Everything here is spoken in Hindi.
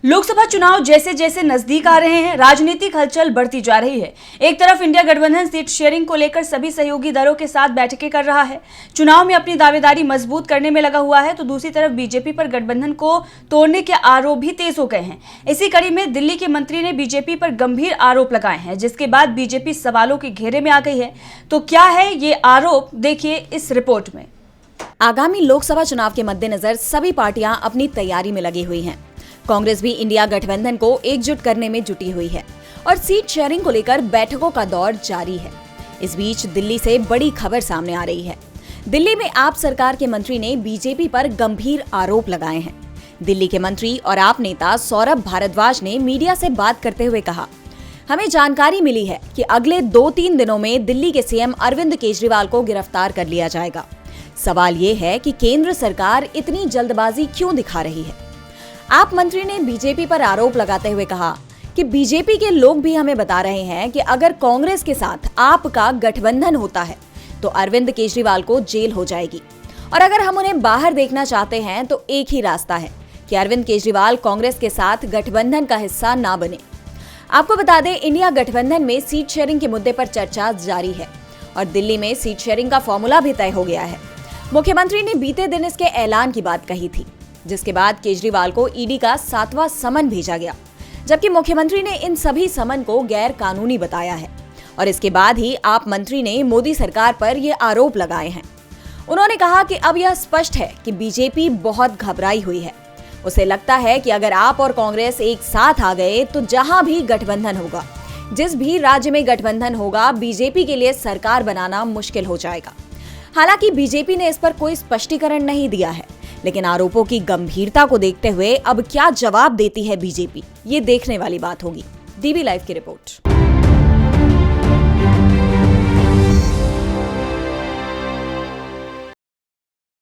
लोकसभा चुनाव जैसे जैसे नजदीक आ रहे हैं, राजनीतिक हलचल बढ़ती जा रही है। एक तरफ इंडिया गठबंधन सीट शेयरिंग को लेकर सभी सहयोगी दलों के साथ बैठकें कर रहा है, चुनाव में अपनी दावेदारी मजबूत करने में लगा हुआ है, तो दूसरी तरफ बीजेपी पर गठबंधन को तोड़ने के आरोप भी तेज हो गए हैं। इसी कड़ी में दिल्ली के मंत्री ने बीजेपी पर गंभीर आरोप लगाए हैं, जिसके बाद बीजेपी सवालों के घेरे में आ गई है। तो क्या है ये आरोप, देखिए इस रिपोर्ट में। आगामी लोकसभा चुनाव के मद्देनजर सभी पार्टियां अपनी तैयारी में लगी हुई हैं। कांग्रेस भी इंडिया गठबंधन को एकजुट करने में जुटी हुई है और सीट शेयरिंग को लेकर बैठकों का दौर जारी है। इस बीच दिल्ली से बड़ी खबर सामने आ रही है। दिल्ली में आप सरकार के मंत्री ने बीजेपी पर गंभीर आरोप लगाए हैं। दिल्ली के मंत्री और आप नेता सौरभ भारद्वाज ने मीडिया से बात करते हुए कहा, हमें जानकारी मिली है कि अगले 2-3 दिनों में दिल्ली के सीएम अरविंद केजरीवाल को गिरफ्तार कर लिया जाएगा। सवाल ये है कि केंद्र सरकार इतनी जल्दबाजी क्यों दिखा रही है। आप मंत्री ने बीजेपी पर आरोप लगाते हुए कहा कि बीजेपी के लोग भी हमें बता रहे हैं कि अगर कांग्रेस के साथ आपका गठबंधन होता है तो अरविंद केजरीवाल को जेल हो जाएगी, और अगर हम उन्हें बाहर देखना चाहते हैं तो एक ही रास्ता है कि अरविंद केजरीवाल कांग्रेस के साथ गठबंधन का हिस्सा ना बने। आपको बता दें, इंडिया गठबंधन में सीट शेयरिंग के मुद्दे पर चर्चा जारी है और दिल्ली में सीट शेयरिंग का फॉर्मूला भी तय हो गया है। मुख्यमंत्री ने बीते दिन इसके ऐलान की बात कही थी, जिसके बाद केजरीवाल को ईडी का 7वां समन भेजा गया, जबकि मुख्यमंत्री ने इन सभी समन को गैर कानूनी बताया है और इसके बाद ही आप मंत्री ने मोदी सरकार पर ये आरोप लगाए हैं। उन्होंने कहा कि अब यह स्पष्ट है कि बीजेपी बहुत घबराई हुई है। उसे लगता है कि अगर आप और कांग्रेस एक साथ आ गए तो जहां भी गठबंधन होगा, जिस भी राज्य में गठबंधन होगा, बीजेपी के लिए सरकार बनाना मुश्किल हो जाएगा। हालांकि बीजेपी ने इस पर कोई स्पष्टीकरण नहीं दिया है, लेकिन आरोपों की गंभीरता को देखते हुए अब क्या जवाब देती है बीजेपी, ये देखने वाली बात होगी। डीबी लाइव की रिपोर्ट।